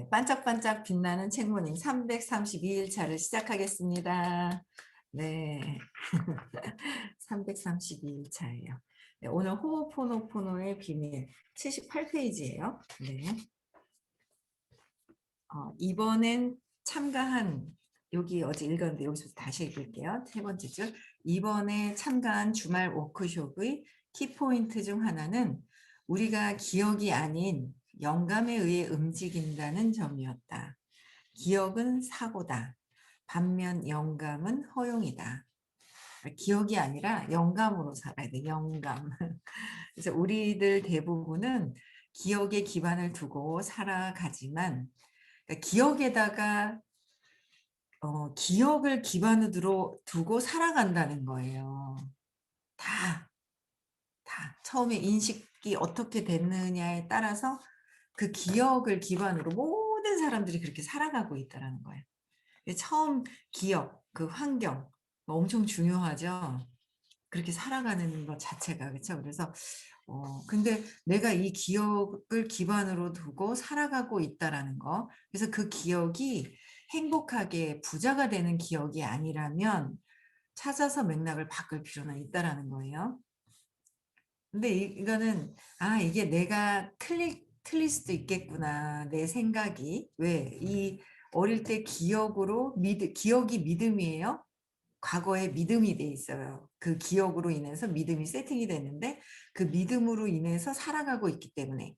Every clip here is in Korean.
반짝반짝 빛나는 책모닝 332일 차를 시작하겠습니다. 네. 332일 차예요. 네, 오늘 호호포노포노의 비밀 78페이지예요. 네. 이번엔 참가한 여기 어제 읽었는데 여기서 다시 읽을게요. 세 번째 줄. 이번에 참가한 주말 워크숍의 키포인트 중 하나는 우리가 기억이 아닌 영감에 의해 움직인다는 점이었다. 기억은 사고다. 반면 영감은 허용이다. 기억이 아니라 영감으로 살아야 돼. 영감. 그래서 우리들 대부분은 기억에 기반을 두고 살아가지만 그러니까 기억에다가 기억을 기반으로 두고 살아간다는 거예요. 다. 처음에 인식이 어떻게 됐느냐에 따라서 그 기억을 기반으로 모든 사람들이 그렇게 살아가고 있다는 거예요. 처음 기억, 그 환경 엄청 중요하죠. 그렇게 살아가는 것 자체가 그렇죠. 그래서 근데 내가 이 기억을 기반으로 두고 살아가고 있다라는 거. 그래서 그 기억이 행복하게 부자가 되는 기억이 아니라면 찾아서 맥락을 바꿀 필요는 있다라는 거예요. 근데 이거는 이게 내가 틀릴 수도 있겠구나. 내 생각이. 왜? 이 어릴 때 기억으로 기억이 믿음이에요. 과거에 믿음이 돼 있어요. 그 기억으로 인해서 믿음이 세팅이 됐는데 그 믿음으로 인해서 살아가고 있기 때문에.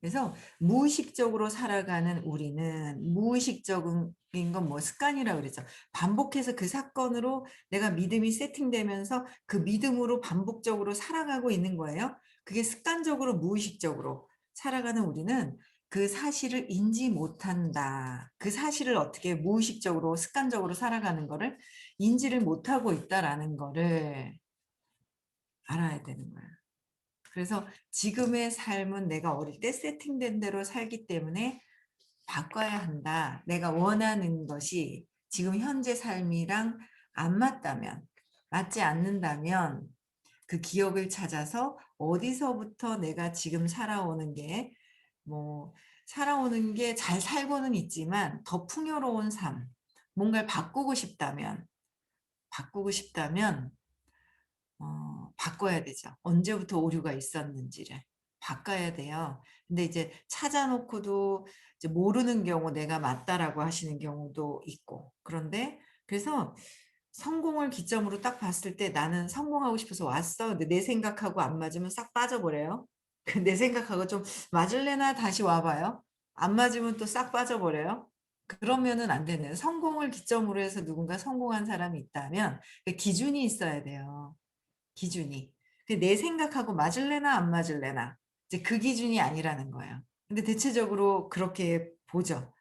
그래서 무의식적으로 살아가는 우리는 무의식적인 건 뭐 습관이라고 그랬죠. 반복해서 그 사건으로 내가 믿음이 세팅되면서 그 믿음으로 반복적으로 살아가고 있는 거예요. 그게 습관적으로 무의식적으로 살아가는 우리는 그 사실을 인지 못한다. 그 사실을 어떻게 무의식적으로 습관적으로 살아가는 거를 인지를 못하고 있다라는 거를 알아야 되는 거야. 그래서 지금의 삶은 내가 어릴 때 세팅된 대로 살기 때문에 바꿔야 한다. 내가 원하는 것이 지금 현재 삶이랑 안 맞다면, 맞지 않는다면 그 기억을 찾아서 어디서부터 내가 지금 살아오는 게 살아오는 게 잘 살고는 있지만 더 풍요로운 삶, 뭔가를 바꾸고 싶다면 바꿔야 되죠. 언제부터 오류가 있었는지를 바꿔야 돼요. 근데 이제 찾아놓고도 이제 모르는 경우 내가 맞다라고 하시는 경우도 있고. 그런데 그래서 성공을 기점으로 딱 봤을 때 나는 성공하고 싶어서 왔어. 근데 내 생각하고 안 맞으면 싹 빠져버려요. 내 생각하고 좀 맞을래나 다시 와봐요. 안 맞으면 또 싹 빠져버려요. 그러면은 안 되는. 성공을 기점으로 해서 누군가 성공한 사람이 있다면 그 기준이 있어야 돼요. 기준이. 내 생각하고 맞을래나 안 맞을래나 이제 그 기준이 아니라는 거예요. 근데 대체적으로 그렇게 보죠.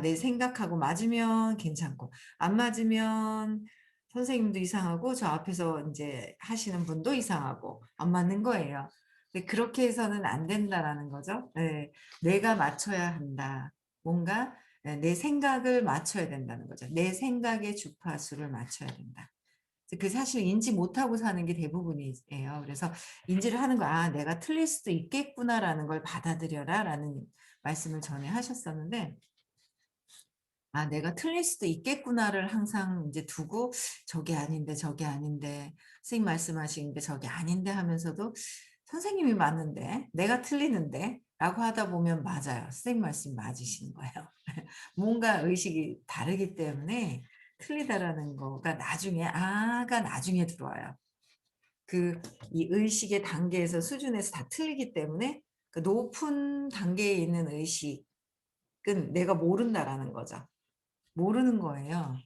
내 생각하고 맞으면 괜찮고 안 맞으면 선생님도 이상하고 저 앞에서 이제 하시는 분도 이상하고 안 맞는 거예요. 근데 그렇게 해서는 안 된다라는 거죠. 네, 내가 맞춰야 한다. 뭔가 내 생각을 맞춰야 된다는 거죠. 내 생각의 주파수를 맞춰야 된다. 그 사실 인지 못하고 사는 게 대부분이에요. 그래서 인지를 하는 거, 내가 틀릴 수도 있겠구나라는 걸 받아들여라라는 말씀을 전에 하셨었는데, 내가 틀릴 수도 있겠구나를 항상 이제 두고 저게 아닌데 저게 아닌데 선생님 말씀하신 게 저게 아닌데 하면서도 선생님이 맞는데 내가 틀리는데 라고 하다 보면 맞아요. 선생님 말씀 맞으시는 거예요. 뭔가 의식이 다르기 때문에 틀리다라는 거가 나중에 들어와요. 이 의식의 단계에서 수준에서 다 틀리기 때문에 그 높은 단계에 있는 의식은 내가 모른다라는 거죠. 모르는 거예요.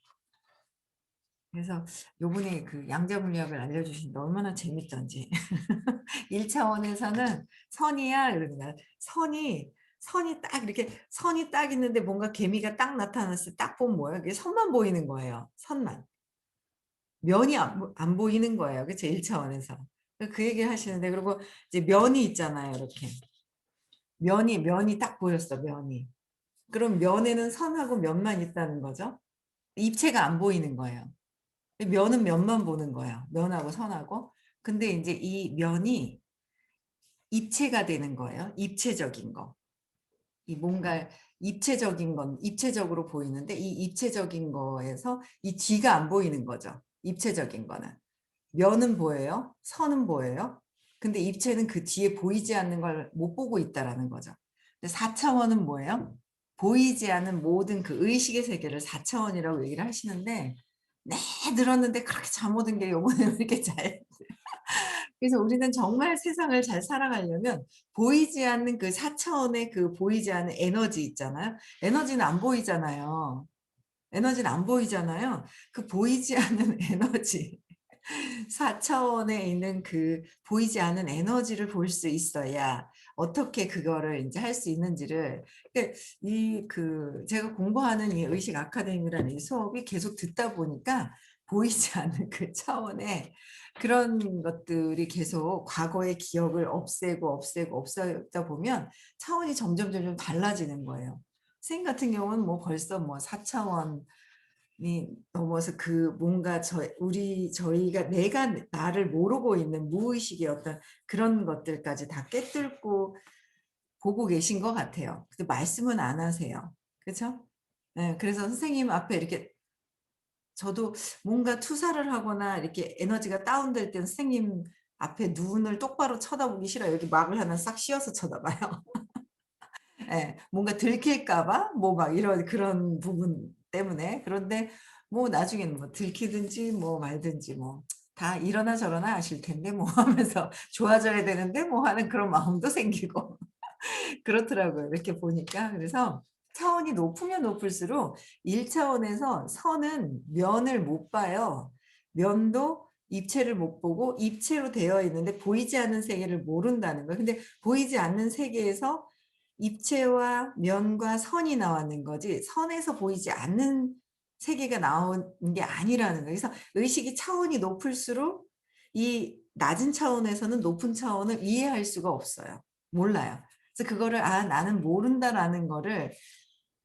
그래서 요번에 그 양자물리학을 알려주시는데 얼마나 재밌던지. 1차원에서는 선이야 이러면 선이 딱 이렇게 선이 딱 있는데 뭔가 개미가 딱 나타났을 때 딱 보면 뭐예요? 그게 선만 보이는 거예요. 선만. 면이 안 보이는 거예요. 그렇죠? 1차원에서. 그 얘기 하시는데 그리고 이제 면이 있잖아요. 이렇게. 면이 딱 보였어. 면이. 그럼 면에는 선하고 면만 있다는 거죠. 입체가 안 보이는 거예요. 면은 면만 보는 거예요. 면하고 선하고. 근데 이제 이 면이 입체가 되는 거예요. 입체적인 거. 이 뭔가 입체적으로 보이는데 이 입체적인 거에서 이 뒤가 안 보이는 거죠. 입체적인 거는. 면은 보여요. 선은 보여요. 근데 입체는 그 뒤에 보이지 않는 걸 못 보고 있다라는 거죠. 근데 4 차원은 뭐예요? 보이지 않는 모든 그 의식의 세계를 4 차원이라고 얘기를 하시는데 네 들었는데 그렇게 잠 오는 게 요번에 왜 이렇게 잘 그래서 우리는 정말 세상을 잘 살아가려면 보이지 않는 그 4 차원의 그 보이지 않는 에너지 있잖아요. 에너지는 안 보이잖아요. 에너지는 안 보이잖아요. 그 보이지 않는 에너지 4 차원에 있는 그 보이지 않는 에너지를 볼 수 있어야 어떻게 그거를 인제 할 수 있는지를 그러니까 이 그 제가 공부하는 이 의식 아카데미라는 이 수업이 계속 듣다 보니까 보이지 않는 그 차원의 그런 것들이 계속 과거의 기억을 없애다 보면 차원이 점점 달라지는 거예요. 선생님 같은 경우는 뭐 벌써 뭐 4 차원 이 넘어서 그 뭔가 저희가 내가 나를 모르고 있는 무의식의 어떤 그런 것들까지 다 꿰뚫고 보고 계신 것 같아요. 근데 말씀은 안 하세요. 그쵸? 예. 그래서 선생님 앞에 이렇게 저도 뭔가 투사를 하거나 이렇게 에너지가 다운될 때는 선생님 앞에 눈을 똑바로 쳐다보기 싫어요. 여기 막을 하나 싹 씌워서 쳐다봐요. 예. 뭔가 들킬까 봐 뭐 막 이런 그런 부분 때문에. 그런데 뭐 나중에는 뭐 들키든지 뭐 말든지 뭐 다 이러나 저러나 하실 텐데 뭐 하면서 좋아져야 되는데 뭐 하는 그런 마음도 생기고 그렇더라고요 이렇게 보니까. 그래서 차원이 높으면 높을수록 1 차원에서 선은 면을 못 봐요. 면도 입체를 못 보고 입체로 되어 있는데 보이지 않는 세계를 모른다는 거예요. 근데 보이지 않는 세계에서 입체와 면과 선이 나왔는 거지 선에서 보이지 않는 세계가 나온 게 아니라는 거예요. 그래서 의식이 차원이 높을수록 이 낮은 차원에서는 높은 차원을 이해할 수가 없어요. 몰라요. 그래서 그거를 '아 나는 모른다.'라는 거를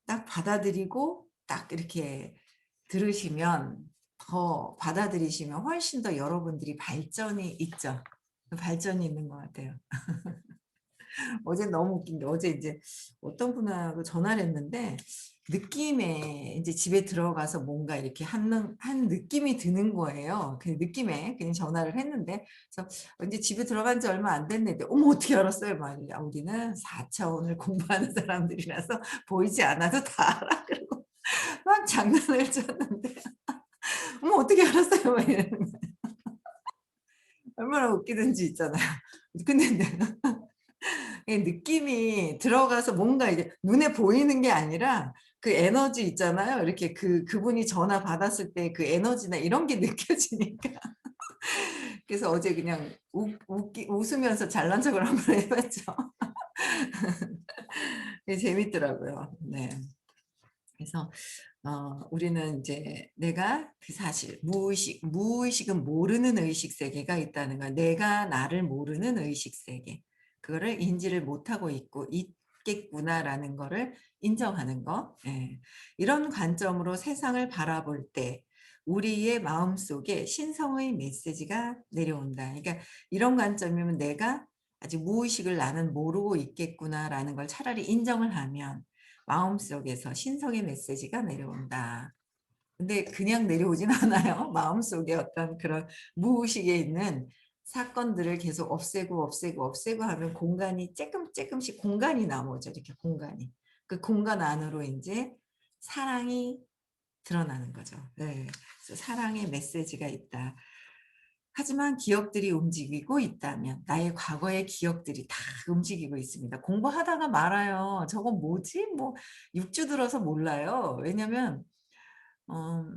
딱 받아들이고 딱 이렇게 들으시면 더 받아들이시면 훨씬 더 여러분들이 발전이 있죠. 그 발전이 있는 것 같아요. 어제 너무 웃긴 게 어제 인제 어떤 분하고 전화를 했는데 느낌에 인제 집에 들어가서 뭔가 이렇게 한 느낌이 드는 거예요. 그 느낌에 그냥 전화를 했는데 그래서 인제 집에 들어간 지 얼마 안 됐는데 "어머 어떻게 알았어요?" 막 "아 우리는 4 차원을 공부하는 사람들이라서 보이지 않아도 다 알아." 그러고 막 장난을 쳤는데 "어머 어떻게 알았어요?" 막 이러는 거예요. 얼마나 웃기든지 있잖아요. 근데 내가 이 느낌이 들어가서 뭔가 이게 눈에 보이는 게 아니라 그 에너지 있잖아요. 이렇게 그분이 전화 받았을 때 그 에너지나 이런 게 느껴지니까. 그래서 어제 그냥 웃으면서 잘난 척을 한번 해 봤죠. 네 재밌더라고요. 네. 그래서 우리는 인제 내가 그 사실 무의식은 모르는 의식 세계가 있다는 거 내가 나를 모르는 의식 세계. 그거를 인지를 못하고 있겠구나라는 거를 인정하는 거. 예. 이런 관점으로 세상을 바라볼 때 우리의 마음속에 신성의 메시지가 내려온다. 그러니까 이런 관점이면 '내가 아직 무의식을 나는 모르고 있겠구나.'라는 걸 차라리 인정을 하면 마음속에서 신성의 메시지가 내려온다. 근데 그냥 내려오진 않아요. 마음속에 어떤 그런 무의식에 있는 사건들을 계속 없애고 하면 공간이 쬐끔씩 공간이 나오죠, 이렇게 공간이. 그 공간 안으로 인제 사랑이 드러나는 거죠. 네. 그래서 사랑의 메시지가 있다. 하지만 기억들이 움직이고 있다면 나의 과거의 기억들이 다 움직이고 있습니다. 공부하다가 말아요. '저거 뭐지?' 뭐 6주 들어서 몰라요. 왜냐면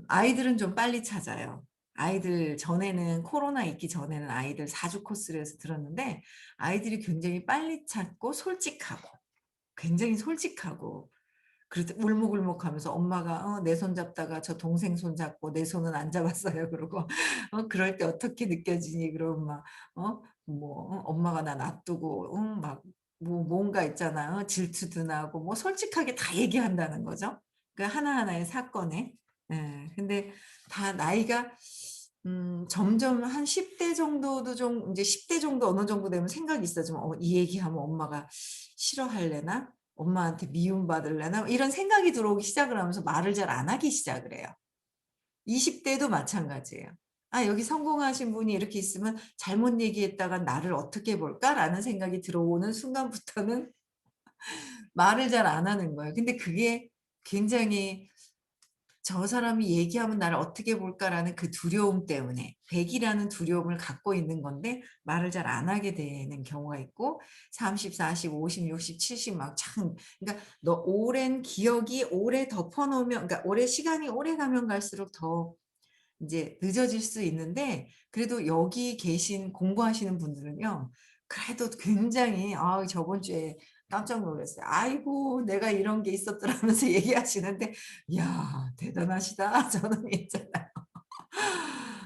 아이들은 좀 빨리 찾아요. 아이들 전에는 코로나 있기 전에는 아이들 4주 코스로 해서 들었는데 아이들이 굉장히 빨리 찾고 솔직하고 굉장히 솔직하고 그래도 울먹울먹하면서 엄마가 내 손 잡다가 저 동생 손 잡고 내 손은 안 잡았어요." 그러고 "그럴 때 어떻게 느껴지니?" 그러면 막 엄마가 나 놔두고 막 뭔가 있잖아. 질투도 나고 뭐 솔직하게 다 얘기한다는 거죠. 그 하나하나의 사건에. 예. 근데 다 나이가 점점 한 10대 정도도 좀 이제 10대 정도 어느 정도 되면 생각이 있어지면 '이 얘기하면 엄마가 싫어할래나?' 엄마한테 미움받을래나 이런 생각이 들어오기 시작을 하면서 말을 잘 안 하기 시작을 해요. 20 대도 마찬가지예요. '아 여기 성공하신 분이 이렇게 있으면 잘못 얘기했다가 나를 어떻게 볼까?'라는 생각이 들어오는 순간부터는 말을 잘 안 하는 거예요. 근데 그게 굉장히 '저 사람이 얘기하면 나를 어떻게 볼까.'라는 그 두려움 때문에 100이라는 두려움을 갖고 있는 건데 말을 잘 안 하게 되는 경우가 있고 30, 40, 50, 60, 70 막 참 그러니까 너 오랜 기억이 오래 덮어 놓으면 그러니까 오래 시간이 오래 가면 갈수록 더 인제 늦어질 수 있는데 그래도 여기 계신 공부하시는 분들은요. 그래도 굉장히 저번 주에 깜짝 놀랐어요. "아이고 내가 이런 게 있었더라."면서 얘기하시는데 이야 대단하시다. 저는 있잖아요.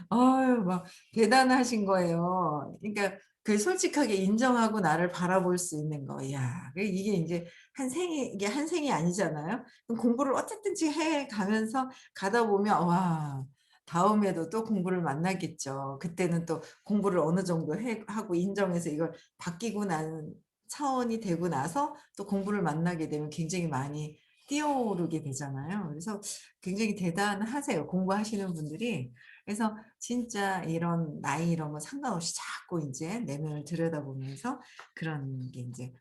아유 막 대단하신 거예요. 그러니까 그 솔직하게 인정하고 나를 바라볼 수 있는 거. 이야 이게 인제 한 생이 이게 한 생이 아니잖아요. 그럼 공부를 어쨌든지 해 가면서 가다 보면 와 다음에도 또 공부를 만나겠죠. 그때는 또 공부를 어느 정도 해 하고 인정해서 이걸 바뀌고 나는 차원이 되고 나서 또 공부를 만나게 되면 굉장히 많이 뛰어오르게 되잖아요. 그래서 굉장히 대단하세요, 공부하시는 분들이. 그래서 진짜 이런 나이 이런 거 상관없이 자꾸 인제 내면을 들여다보면서 그런 게 인제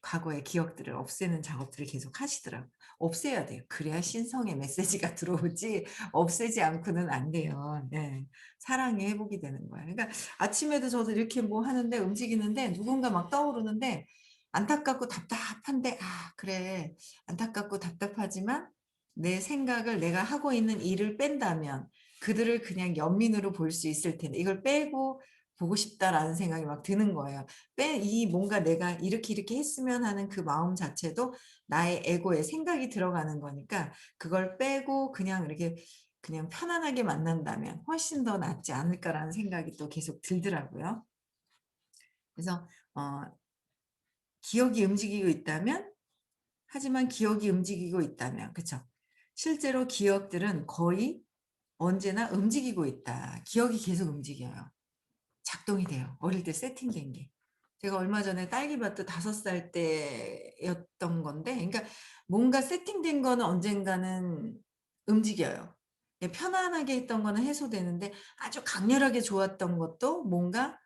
과거의 기억들을 없애는 작업들을 계속 하시더라고요. 없애야 돼요. 그래야 신성의 메시지가 들어오지 없애지 않고는 안 돼요. 네. 사랑의 회복이 되는 거예요. 그러니까 아침에도 저도 이렇게 뭐 하는데 움직이는데 누군가 막 떠오르는데 안타깝고 답답한데 '아 그래. 안타깝고 답답하지만 내 생각을 내가 하고 있는 일을 뺀다면 그들을 그냥 연민으로 볼 수 있을 텐데 이걸 빼고 보고 싶다.'라는 생각이 막 드는 거예요. 빼 이 뭔가 내가 이렇게 이렇게 했으면 하는 그 마음 자체도 나의 에고의 생각이 들어가는 거니까 그걸 빼고 그냥 이렇게 그냥 편안하게 만난다면 '훨씬 더 낫지 않을까.'라는 생각이 또 계속 들더라고요. 그래서 어 기억이 움직이고 있다면 하지만 기억이 움직이고 있다면 그쵸. 실제로 기억들은 거의 언제나 움직이고 있다. 기억이 계속 움직여요. 작동이 돼요. 어릴 때 세팅된 게. 제가 얼마 전에 딸기밭도 5살 때였던 건데 그러니까 뭔가 세팅된 거는 언젠가는 움직여요. 예 편안하게 했던 거는 해소되는데 아주 강렬하게 좋았던 것도 뭔가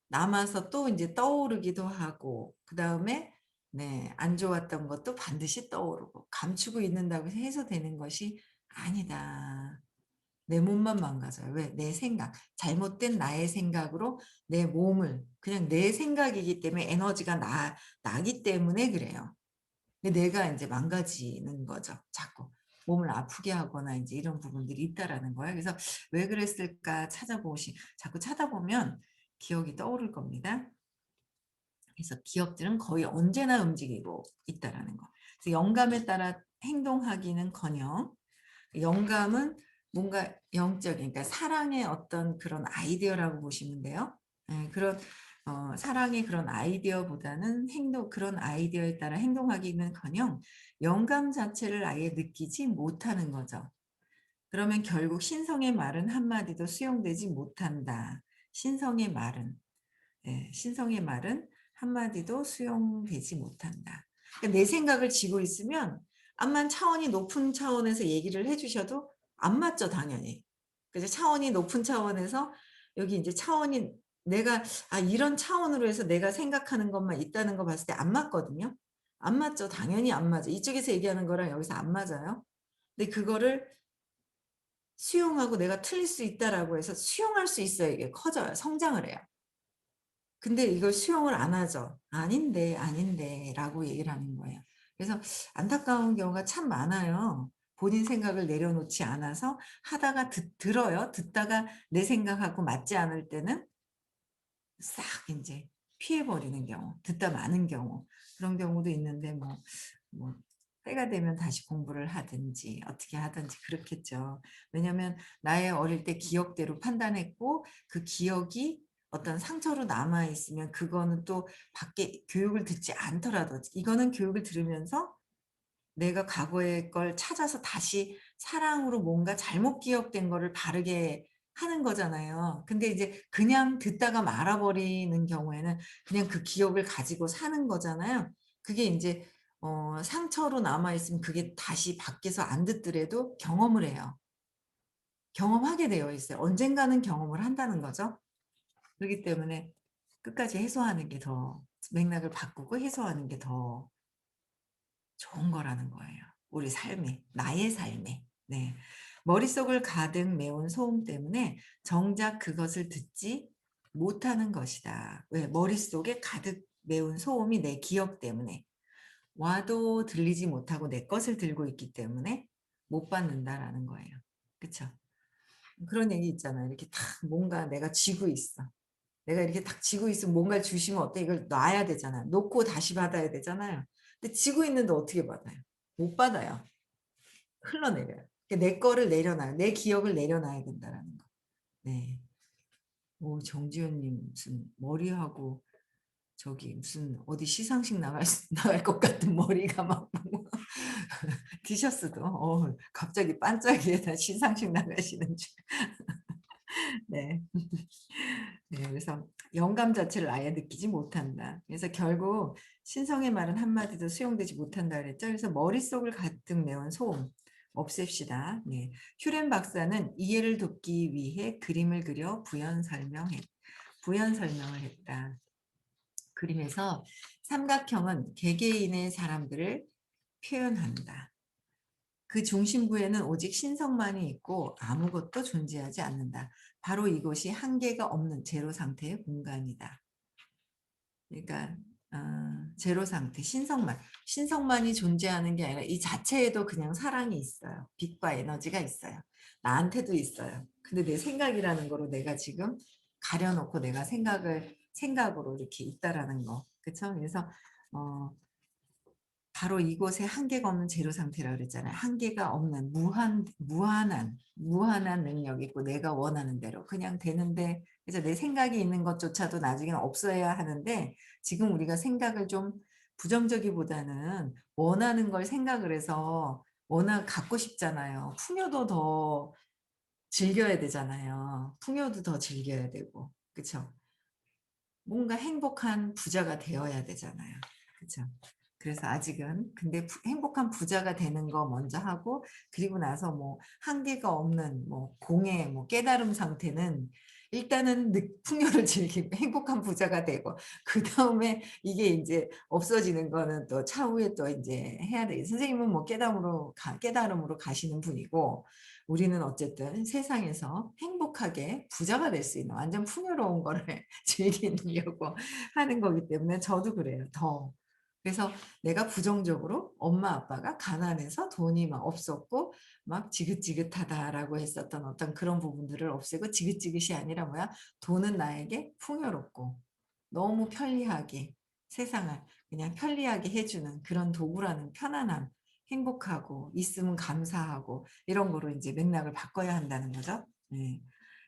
남아서 또 인제 떠오르기도 하고 그다음에 네 안 좋았던 것도 반드시 떠오르고 감추고 있는다고 해서 해소되는 것이 아니다. 내 몸만 망가져요. 왜? 내 생각. 잘못된 나의 생각으로 내 몸을 그냥 내 생각이기 때문에 에너지가 나기 때문에 그래요. 근데 내가 인제 망가지는 거죠 자꾸. 몸을 아프게 하거나 인제 이런 부분들이 있다라는 거예요. 그래서 '왜 그랬을까?' 자꾸 찾아보면 기억이 떠오를 겁니다. 그래서 기억들은 거의 언제나 움직이고 있다라는 거. 그래서 영감에 따라 행동하기는커녕 영감은 뭔가 영적인 그러니까 사랑의 어떤 그런 아이디어라고 보시면 돼요. 예 그런 사랑의 그런 아이디어보다는 행동 그런 아이디어에 따라 행동하기는커녕 영감 자체를 아예 느끼지 못하는 거죠. 그러면 결국 신성의 말은 한마디도 수용되지 못한다. 신성의 말은. 예. 신성의 말은 한마디도 수용되지 못한다. 그러니까 내 생각을 쥐고 있으면 암만 차원이 높은 차원에서 얘기를 해 주셔도 안 맞죠 당연히. 그래서 차원이 높은 차원에서 여기 인제 차원이 내가 이런 차원으로 해서 내가 생각하는 것만 있다는 거 봤을 때 안 맞거든요. 안 맞죠. 당연히 안 맞아. 이쪽에서 얘기하는 거랑 여기서 안 맞아요. 근데 그거를 수용하고 '내가 틀릴 수 있다.'라고 해서 수용할 수 있어야 이게 커져요. 성장을 해요. 근데 이걸 수용을 안 하죠. "아닌데, 아닌데."라고 얘기를 하는 거예요. 그래서 안타까운 경우가 참 많아요. 본인 생각을 내려놓지 않아서 하다가 들어요. 듣다가 내 생각하고 맞지 않을 때는 싹 인제 피해 버리는 경우, 듣다 마는 경우 그런 경우도 있는데 뭐 때가 되면 다시 공부를 하든지 어떻게 하든지 그렇겠죠. 왜냐하면 나의 어릴 때 기억대로 판단했고 그 기억이 어떤 상처로 남아 있으면 그거는 또 밖에 교육을 듣지 않더라도 이거는 교육을 들으면서 내가 과거의 걸 찾아서 다시 사랑으로 뭔가 잘못 기억된 거를 바르게 하는 거잖아요. 근데 이제 그냥 듣다가 말아 버리는 경우에는 그냥 그 기억을 가지고 사는 거잖아요. 그게 인제 상처로 남아있으면 그게 다시 밖에서 안 듣더라도 경험을 해요. 경험하게 되어 있어요. 언젠가는 경험을 한다는 거죠. 그렇기 때문에 끝까지 해소하는 게 더 맥락을 바꾸고 해소하는 게 더 좋은 거라는 거예요. 우리 삶에, 나의 삶에. 네. 머릿속을 가득 메운 소음 때문에 정작 그것을 듣지 못하는 것이다. 왜? 머릿속에 가득 메운 소음이 내 기억 때문에 와도 들리지 못하고 내 것을 들고 있기 때문에 못 받는다라는 거예요. 그쵸? 그런 얘기 있잖아요. 이렇게 딱 뭔가 내가 쥐고 있어. 내가 이렇게 딱 쥐고 있으면 뭔가를 주시면 어때? 이걸 놔야 되잖아. 놓고 다시 받아야 되잖아요. 근데 쥐고 있는데 어떻게 받아요? 못 받아요. 흘러내려요. 내 거를 내려놔요. 내 기억을 내려놔야 된다라는 거. 네. 오, 정지현님 무슨 머리하고 저기 무슨 어디 시상식 나갈 것 같은 머리가 막 티셔츠도 갑자기 반짝이에다 시상식 나가시는 줄. 네. 네, 그래서 영감 자체를 아예 느끼지 못한다. 그래서 결국 신성의 말은 한마디도 수용되지 못한다 그랬죠. 그래서 머릿속을 가득 메운 소음 없앱시다. 네. 슈렌 박사는 이해를 돕기 위해 그림을 그려 부연 설명을 했다. 그림에서 삼각형은 개개인의 사람들을 표현한다. 그 중심부에는 오직 신성만이 있고 아무것도 존재하지 않는다. 바로 이곳이 한계가 없는 제로 상태의 공간이다. 그러니까 제로 상태, 신성만이 존재하는 게 아니라 이 자체에도 그냥 사랑이 있어요. 빛과 에너지가 있어요. 나한테도 있어요. 근데 내 생각이라는 거로 내가 지금 가려놓고 내가 생각으로 이렇게 있다라는 거. 그쵸? 그래서 어, 바로 이곳에 한계가 없는 제로 상태라고 그랬잖아요. 한계가 없는 무한한 능력이 있고 내가 원하는 대로 그냥 되는데 그래서 내 생각이 있는 것조차도 나중에는 없어야 하는데 지금 우리가 생각을 좀 부정적이보다는 원하는 걸 생각을 해서 워낙 갖고 싶잖아요. 풍요도 더 즐겨야 되잖아요. 풍요도 더 즐겨야 되고 그렇죠? 뭔가 행복한 부자가 되어야 되잖아요. 그렇죠? 그래서 아직은 근데 행복한 부자가 되는 거 먼저 하고 그리고 나서 뭐 한계가 없는 뭐 공의 뭐 깨달음 상태는 일단은 풍요를 즐기고 행복한 부자가 되고 그 다음에 이게 이제 없어지는 거는 또 차후에 또 이제 해야 돼. 선생님은 뭐 깨달음으로 가시는 분이고 우리는 어쨌든 세상에서 행복하게 부자가 될 수 있는 완전 풍요로운 거를 즐기려고 하는 거기 때문에 저도 그래요. 더. 그래서 내가 부정적으로 엄마 아빠가 가난해서 돈이 막 없었고 막 지긋지긋하다라고 했었던 어떤 그런 부분들을 없애고 지긋지긋이 아니라 뭐야? 돈은 나에게 풍요롭고 너무 편리하게 세상을 그냥 편리하게 해주는 그런 도구라는 편안함, 행복하고 있으면 감사하고 이런 거로 이제 맥락을 바꿔야 한다는 거죠. 네.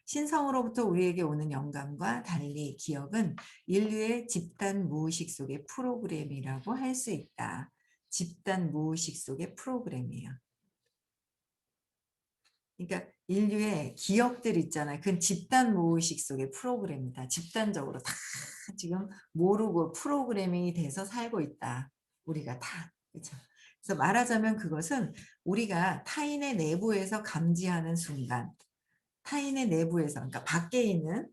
신성으로부터 우리에게 오는 영감과 달리 기억은 인류의 집단 무의식 속의 프로그램이라고 할 수 있다. 집단 무의식 속의 프로그램이에요. 그러니까 인류의 기억들 있잖아요. 그건 집단 무의식 속의 프로그램이다. 집단적으로 다 지금 모르고 프로그래밍이 돼서 살고 있다. 우리가 다. 그렇죠? 그래서 말하자면 그것은 우리가 타인의 내부에서 감지하는 순간 타인의 내부에서 그러니까 밖에 있는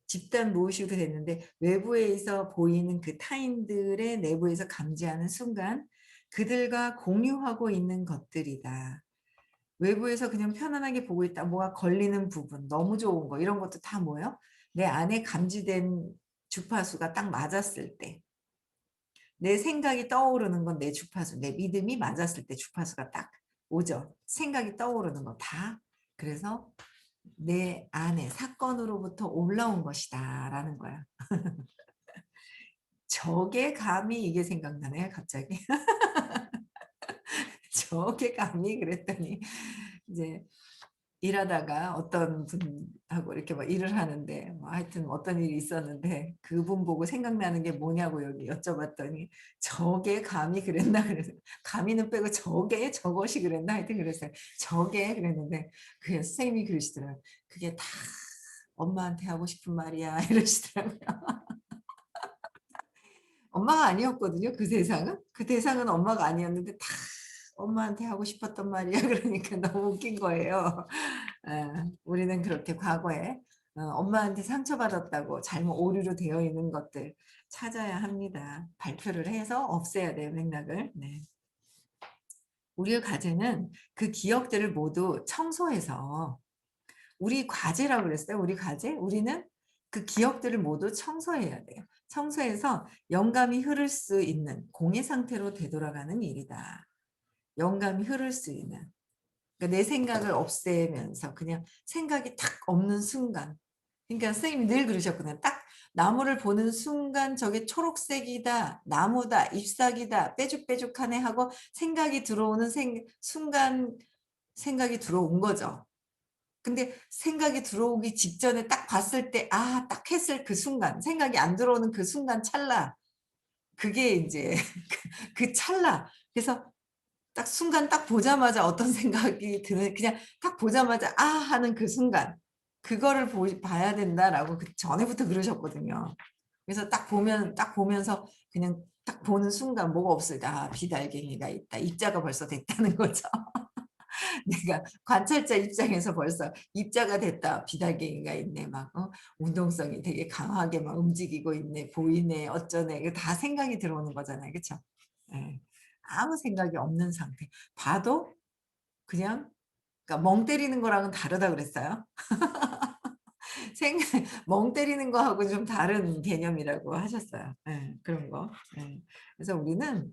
집단 무의식이 됐는데 외부에서 보이는 그 타인들의 내부에서 감지하는 순간 그들과 공유하고 있는 것들이다. 외부에서 그냥 편안하게 보고 있다. 뭐가 걸리는 부분, 너무 좋은 거 이런 것도 다 뭐예요? 내 안에 감지된 주파수가 딱 맞았을 때 내 생각이 떠오르는 건 내 주파수, 내 믿음이 맞았을 때 주파수가 딱 오죠. 생각이 떠오르는 거 다. 그래서 내 안에 사건으로부터 올라온 것이다 라는 거야. 저게 감히 이게 생각나네 갑자기. 저게 감히 그랬더니 이제 일하다가 어떤 분하고 이렇게 막 일을 하는데 뭐 하여튼 어떤 일이 있었는데 그분 보고 생각나는 게 뭐냐고 여기 여쭤봤더니 저게 감히 그랬나 그래서 감히는 빼고 저게 저것이 그랬나 하여튼 그랬어요. 저게 그랬는데 그 선생님이 그러시더라고요. 그게 다 엄마한테 하고 싶은 말이야 이러시더라고요. 엄마가 아니었거든요, 그 대상은. 그 대상은 엄마가 아니었는데 다 엄마한테 하고 싶었던 말이야. 그러니까 너무 웃긴 거예요. 우리는 그렇게 과거에 엄마한테 상처받았다고 잘못 오류로 되어 있는 것들 찾아야 합니다. 발표를 해서 없애야 돼요, 맥락을. 네. 우리의 과제는 그 기억들을 모두 청소해서 우리 과제라고 그랬어요. 우리 과제? 우리는 그 기억들을 모두 청소해야 돼요. 청소해서 영감이 흐를 수 있는 공의 상태로 되돌아가는 일이다. 영감이 흐를 수 있는. 그러니까 내 생각을 없애면서 그냥 생각이 탁 없는 순간. 그러니까 선생님이 늘 그러셨거든요. 딱 나무를 보는 순간 저게 초록색이다, 나무다, 잎사귀다, 빼죽빼죽하네 하고 생각이 들어오는 순간 생각이 들어온 거죠. 근데 생각이 들어오기 직전에 딱 봤을 때, 아, 딱 했을 그 순간, 생각이 안 들어오는 그 순간 찰나. 그게 이제 그 찰나. 그래서 딱 순간 딱 보자마자 어떤 생각이 드는, 그냥 딱 보자마자 아 하는 그 순간. 그거를 봐야 된다라고 그 전에부터 그러셨거든요. 그래서 딱 보면서 그냥 딱 보는 순간 뭐가 없을까? 아, 비달갱이가 있다. 입자가 벌써 됐다는 거죠. 내가 관찰자 입장에서 벌써 입자가 됐다. 비달갱이가 있네. 막 운동성이 되게 강하게 막 움직이고 있네. 보이네. 어쩌네. 이거 다 생각이 들어오는 거잖아요. 그렇죠? 예. 아무 생각이 없는 상태. 봐도 그냥 그러니까 멍 때리는 거랑은 다르다 그랬어요. 생각 멍 때리는 거하고 좀 다른 개념이라고 하셨어요. 예. 그런 거. 예. 그래서 우리는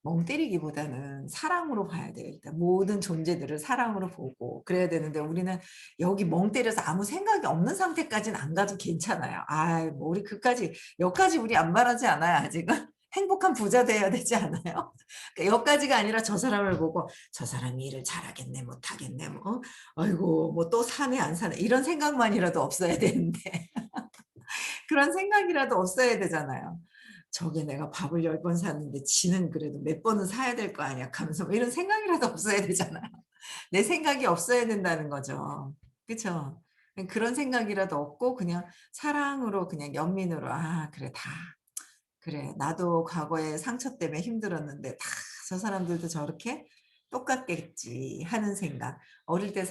멍 때리기보다는 사랑으로 봐야 돼요. 일단 모든 존재들을 사랑으로 보고 그래야 되는데 우리는 여기 멍 때려서 아무 생각이 없는 상태까지는 안 가도 괜찮아요. 아이 뭐 우리 여기까지 우리 안 바라지 않아요 아직은? 행복한 부자 돼야 되지 않아요? 그러니까 여기까지가 아니라 저 사람을 보고 저 사람이 일을 잘하겠네 못하겠네 뭐 아이고 뭐 또 사네 안 사네 이런 생각만이라도 없어야 되는데 그런 생각이라도 없어야 되잖아요. 저게 내가 밥을 10번 샀는데 지는 그래도 몇 번은 사야 될 거 아니야 하면서 뭐 이런 생각이라도 없어야 되잖아요. 내 생각이 없어야 된다는 거죠. 그쵸? 그런 생각이라도 없고 그냥 사랑으로 그냥 연민으로 '아 그래 다 그래 나도 과거에 상처 때문에 힘들었는데 다 저 사람들도 저렇게 똑같겠지.' 하는 생각. 어릴 때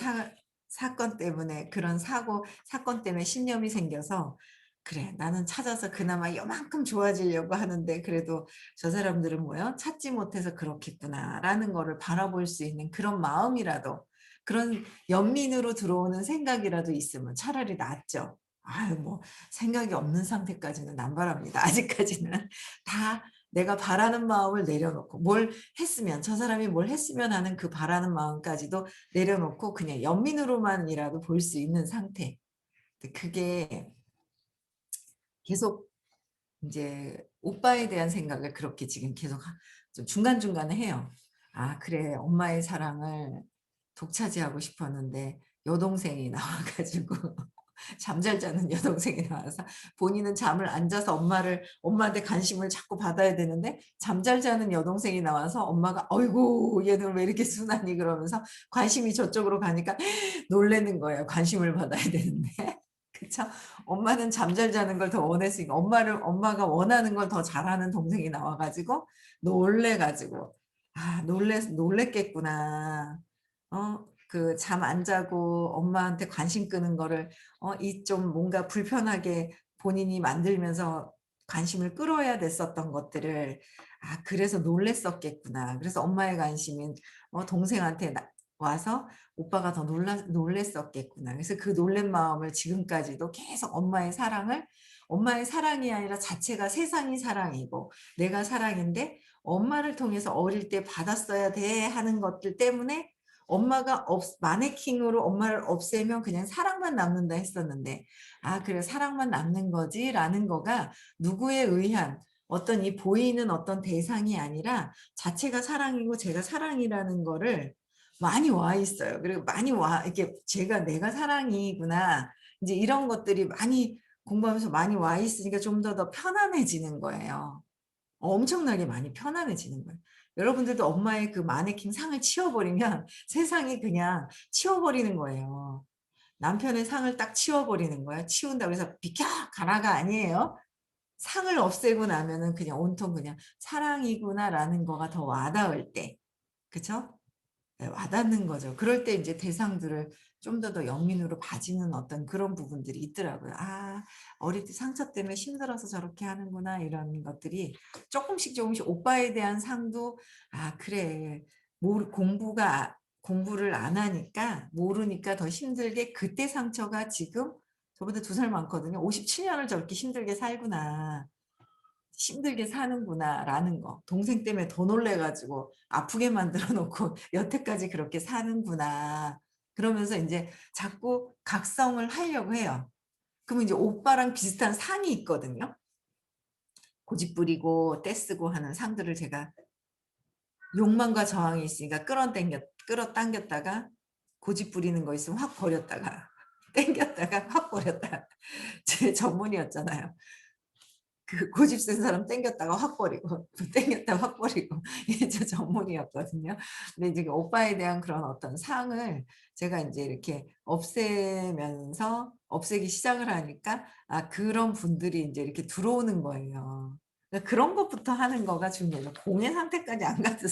사건 때문에 그런 사건 때문에 신념이 생겨서 '그래 나는 찾아서 그나마 요만큼 좋아지려고 하는데 그래도 저 사람들은 뭐요? 찾지 못해서 그렇겠구나.'라는 거를 바라볼 수 있는 그런 마음이라도 그런 연민으로 들어오는 생각이라도 있으면 차라리 낫죠. 아유 뭐 생각이 없는 상태까지는 안 바랍니다. 아직까지는. 다 내가 바라는 마음을 내려놓고 저 사람이 뭘 했으면 하는 그 바라는 마음까지도 내려놓고 그냥 연민으로만이라도 볼 수 있는 상태. 근데 그게 계속 인제 오빠에 대한 생각을 그렇게 지금 계속 좀 중간중간에 해요. '아 그래 엄마의 사랑을 독차지하고 싶었는데 여동생이 나와 가지고' 잠잘 자는 여동생이 나와서 본인은 잠을 안 자서 엄마한테 관심을 자꾸 받아야 되는데 잠잘 자는 여동생이 나와서 엄마가 "어이구 얘는 왜 이렇게 순하니?" 그러면서 관심이 저쪽으로 가니까 놀라는 거예요, 관심을 받아야 되는데. 그쵸? 엄마는 잠잘 자는 걸 더 원했으니까 엄마가 원하는 걸 더 잘하는 동생이 나와 가지고 놀래 가지고 '아 놀랬겠구나.' 그 잠 안 자고 엄마한테 관심 끄는 거를 이 좀 뭔가 불편하게 본인이 만들면서 관심을 끌어야 됐었던 것들을 '아 그래서 놀랬었겠구나. 그래서 엄마의 관심은 동생한테 와서 오빠가 더 놀랬었겠구나.' 그래서 그 놀란 마음을 지금까지도 계속 엄마의 사랑이 아니라 자체가 세상이 사랑이고 내가 사랑인데 엄마를 통해서 어릴 때 받았어야 돼 하는 것들 때문에 엄마가 마네킹으로 엄마를 없애면 그냥 사랑만 남는다 했었는데 '아 그래 사랑만 남는 거지.'라는 거가 누구에 의한 어떤 이 보이는 어떤 대상이 아니라 자체가 사랑이고 제가 사랑이라는 거를 많이 와 있어요. 그리고 많이 와 이렇게 제가 '내가 사랑이구나.' 인제 이런 것들이 많이 공부하면서 많이 와 있으니까 좀 더 편안해지는 거예요. 엄청나게 많이 편안해지는 거예요. 여러분들도 엄마의 그 마네킹 상을 치워 버리면 세상이 그냥 치워 버리는 거예요. 남편의 상을 딱 치워 버리는 거예요. 치운다고 해서 "비켜! 가라."가 아니에요. 상을 없애고 나면은 그냥 온통 그냥 '사랑이구나.'라는 거가 더 와닿을 때. 그쵸? 네, 와닿는 거죠. 그럴 때 인제 대상들을 좀 더 연민으로 봐지는 어떤 그런 부분들이 있더라고요. '아 어릴 때 상처 때문에 힘들어서 저렇게 하는구나.' 이런 것들이 쪼끔씩 조금씩 오빠에 대한 상도 '아 그래. 공부를 안 하니까 모르니까 더 힘들게 그때 상처가 지금 저보다 2살 많거든요. 57 년을 저렇게 힘들게 살구나. 힘들게 사는구나.'라는 거. '동생 때문에 더 놀래 가지고 아프게 만들어 놓고 여태까지 그렇게 사는구나.' 그러면서 인제 자꾸 각성을 하려고 해요. 그러면 이제 오빠랑 비슷한 상이 있거든요. 고집 부리고 떼쓰고 하는 상들을 제가 욕망과 저항이 있으니까 끌어당겼다가 고집 부리는 거 있으면 확 버렸다가 당겼다가 확 버렸다가 제 전문이었잖아요. 그 고집 센 사람 땡겼다가 확 버리고 또 땡겼다가 확 버리고 이게 제 전문이었거든요. 근데 이제 그 오빠에 대한 그런 어떤 상을 제가 인제 이렇게 없애기 시작을 하니까 아 그런 분들이 인제 이렇게 들어오는 거예요. 그러니까 그런 것부터 하는 거가 중요해요. 공의 상태까지 안 가도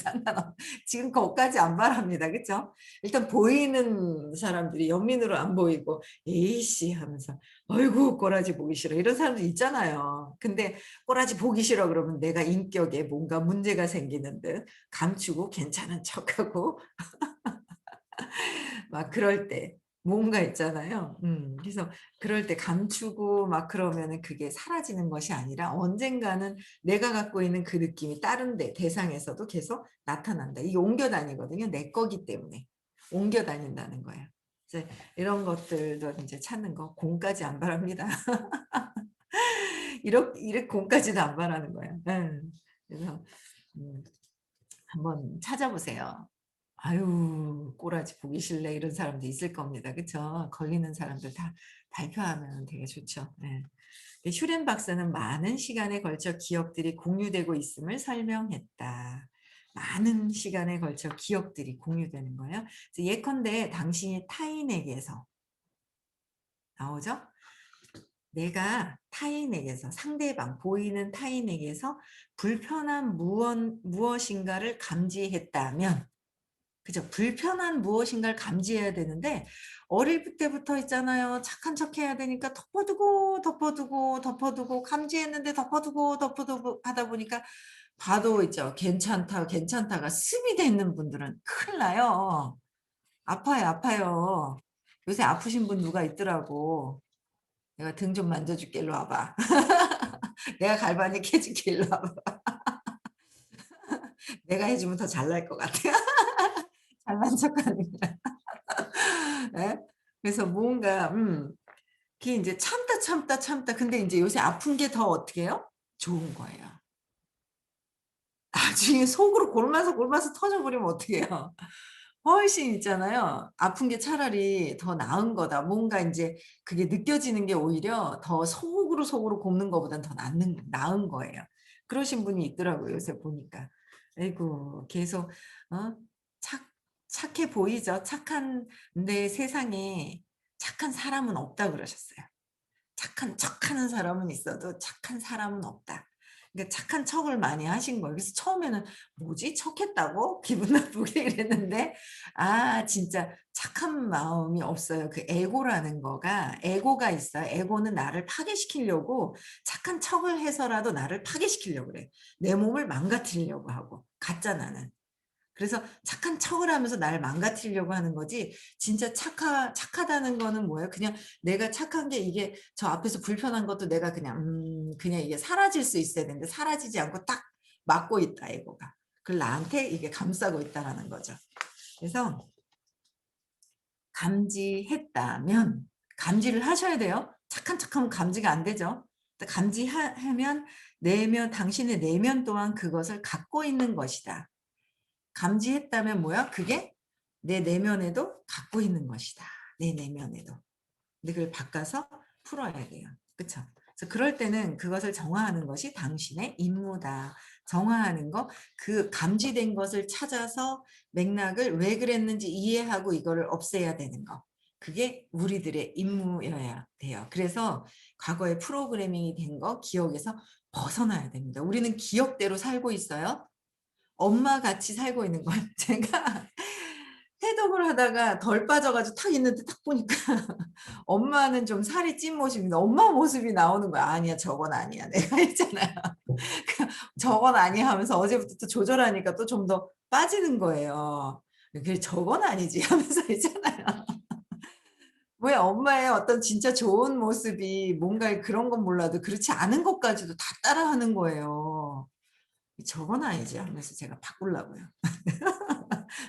지금 거기까지 안 바랍니다. 그쵸? 일단 보이는 사람들이 연민으로 안 보이고 "에이씨." 하면서 "아이고 꼬라지 보기 싫어." 이런 사람들 있잖아요. 근데 꼬라지 보기 싫어 그러면 내가 인격에 뭔가 문제가 생기는 듯 감추고 괜찮은 척하고 막 그럴 때 뭔가 있잖아요. 그래서 그럴 때 감추고 막 그러면은 그게 사라지는 것이 아니라 언젠가는 내가 갖고 있는 그 느낌이 다른 대상에서도 계속 나타난다. 이게 옮겨 다니거든요, 내 거기 때문에. 옮겨 다닌다는 거예요. 이제 이런 것들도 인제 찾는 거 공까지 안 바랍니다. 이렇게 공까지도 안 바라는 거예요. 예. 그래서 음 한번 찾아보세요. "아유 꼬라지 보기 싫네." 이런 사람도 있을 겁니다. 그쵸? 걸리는 사람들 다 발표하면 되게 좋죠. 예. 그 슈렌 박사는 많은 시간에 걸쳐 기억들이 공유되고 있음을 설명했다. 많은 시간에 걸쳐 기억들이 공유되는 거예요. 그래서 예컨대 당신이 타인에게서 나오죠? 내가 타인에게서 상대방 보이는 타인에게서 불편한 무엇인가를 감지했다면 그죠. 불편한 무엇인가를 감지해야 되는데 어릴 때부터 있잖아요. 착한 척해야 되니까 덮어두고, 덮어두고, 덮어두고 감지했는데 덮어두고, 덮어두고 하다 보니까 봐도 있죠. 괜찮다, 괜찮다가 습이 돼 있는 분들은 큰일 나요. 아파요, 아파요. 요새 아프신 분 누가 있더라고. "내가 등 좀 만져줄게. 일로 와봐. 내가 갈바닉 해 줄게. 일로 와봐." 내가 해 주면 더 잘날 것 같아. 잘난 척하는 거야. 예? 그래서 뭔가 그게 인제 참다, 참다, 참다 근데 인제 요새 아픈 게 더 어떻게 해요? 좋은 거예요. 나중에 속으로 골마서, 골마서 터져 버리면 어떡해요. 훨씬 있잖아요. 아픈 게 차라리 더 나은 거다. 뭔가 인제 그게 느껴지는 게 오히려 더 속으로, 속으로 곱는 거보단 더 나은 거예요. 그러신 분이 있더라고요, 요새 보니까. 아이고 계속 어 착 착해 보이죠. 근데 세상에 착한 사람은 없다 그러셨어요. 착한 척하는 사람은 있어도 착한 사람은 없다. 그러니까 착한 척을 많이 하신 거예요. 그래서 처음에는 '뭐지? 척했다고? 기분 나쁘게?' 이랬는데 아 진짜 착한 마음이 없어요. 그 에고가 있어요. 에고는 나를 파괴시키려고 착한 척을 해서라도 나를 파괴시키려고 그래요. 내 몸을 망가뜨리려고 하고 가짜 나는. 그래서 착한 척을 하면서 나를 망가뜨리려고 하는 거지 진짜 착하다는 거는 뭐예요? 그냥 내가 착한 게 이게 저 앞에서 불편한 것도 내가 그냥 이게 사라질 수 있어야 되는데 사라지지 않고 딱 막고 있다 이거가. 그걸 나한테 이게 감싸고 있다라는 거죠. 그래서 감지했다면 감지를 하셔야 돼요. 착한 척하면 감지가 안 되죠. 하면 당신의 내면 또한 그것을 갖고 있는 것이다. 감지했다면 뭐야? 그게 내 내면에도 갖고 있는 것이다. 내 내면에도. 근데 그걸 바꿔서 풀어야 돼요. 그쵸? 그래서 그럴 때는 그것을 정화하는 것이 당신의 임무다. 정화하는 거, 그 감지된 것을 찾아서 맥락을 왜 그랬는지 이해하고 이거를 없애야 되는 거. 그게 우리들의 임무여야 돼요. 그래서 과거에 프로그래밍이 된 거 기억에서 벗어나야 됩니다. 우리는 기억대로 살고 있어요. 엄마같이 살고 있는 거예요. 제가 해독을 하다가 덜 빠져 가지고 탁 있는데 딱 보니까 엄마는 좀 살이 찐 모습인데 엄마 모습이 나오는 거야. "아니야. 저건 아니야." 내가 했잖아요. 그 "저건 아니야." 하면서 어제부터 또 조절하니까 또 좀 더 빠지는 거예요. "그게 저건 아니지." 하면서 있잖아요. 왜 엄마의 어떤 진짜 좋은 모습이 뭔가 그런 건 몰라도 그렇지 않은 것까지도 다 따라하는 거예요. "저건 아니지." 하면서 제가 바꾸려고요.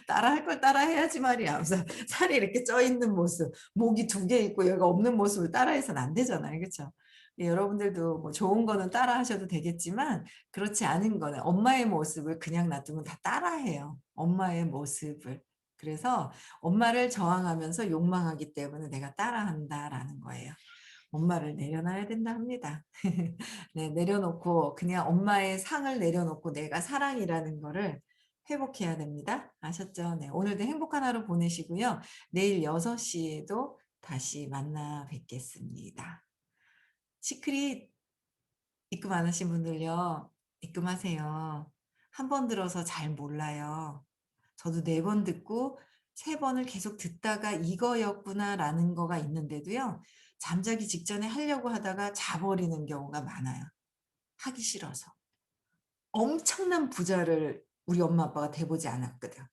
따라할 걸 따라해야지 말이야 하면서 살이 이렇게 쪄 있는 모습, 목이 2개 있고 여기가 없는 모습을 따라해서는 안 되잖아요. 그쵸? 예 여러분들도 뭐 좋은 거는 따라하셔도 되겠지만 그렇지 않은 거는 엄마의 모습을 그냥 놔두면 다 따라해요, 엄마의 모습을. 그래서 엄마를 저항하면서 욕망하기 때문에 '내가 따라한다.'라는 거예요. 엄마를 내려놔야 된다 합니다. 네 내려놓고 그냥 엄마의 상을 내려놓고 내가 사랑이라는 거를 회복해야 됩니다. 아셨죠? 네. 오늘도 행복한 하루 보내시고요. 내일 6 시에도 다시 만나 뵙겠습니다. 시크릿 입금 안 하신 분들요. 입금하세요. 한 번 들어서 잘 몰라요. 저도 4번 듣고 3 번을 계속 듣다가 '이거였구나.'라는 거가 있는데도요. 잠자기 직전에 하려고 하다가 자버리는 경우가 많아요, 하기 싫어서. 엄청난 부자를 우리 엄마 아빠가 돼 보지 않았거든.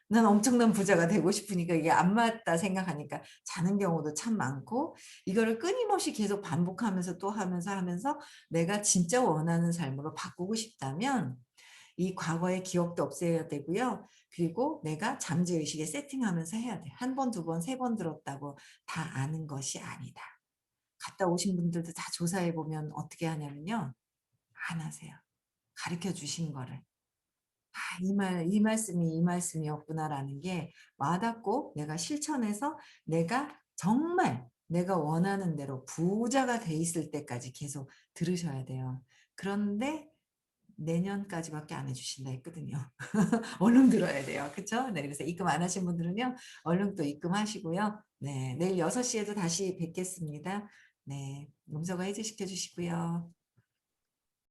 난 엄청난 부자가 되고 싶으니까 이게 안 맞다 생각하니까 자는 경우도 참 많고 이거를 끊임없이 계속 반복하면서 또 하면서 내가 진짜 원하는 삶으로 바꾸고 싶다면 이 과거의 기억도 없애야 되고요. 그리고 내가 잠재의식에 세팅하면서 해야 돼. 한 번, 두 번, 3번 들었다고 다 아는 것이 아니다. 갔다 오신 분들도 다 조사해 보면 어떻게 하냐면요. 안 하세요. 가르쳐 주신 거를. '아 이 말씀이 이 말씀이었구나.'라는 게 와닿고 내가 실천해서 내가 정말 내가 원하는 대로 부자가 돼 있을 때까지 계속 들으셔야 돼요. 그런데 내년까지밖에 안 해 주신다 했거든요. 얼른 들어야 돼요. 그쵸? 네 그래서 입금 안 하신 분들은요. 얼른 또 입금하시고요. 네 내일 6 시에도 다시 뵙겠습니다. 네. 음소거 해지시켜 주시고요.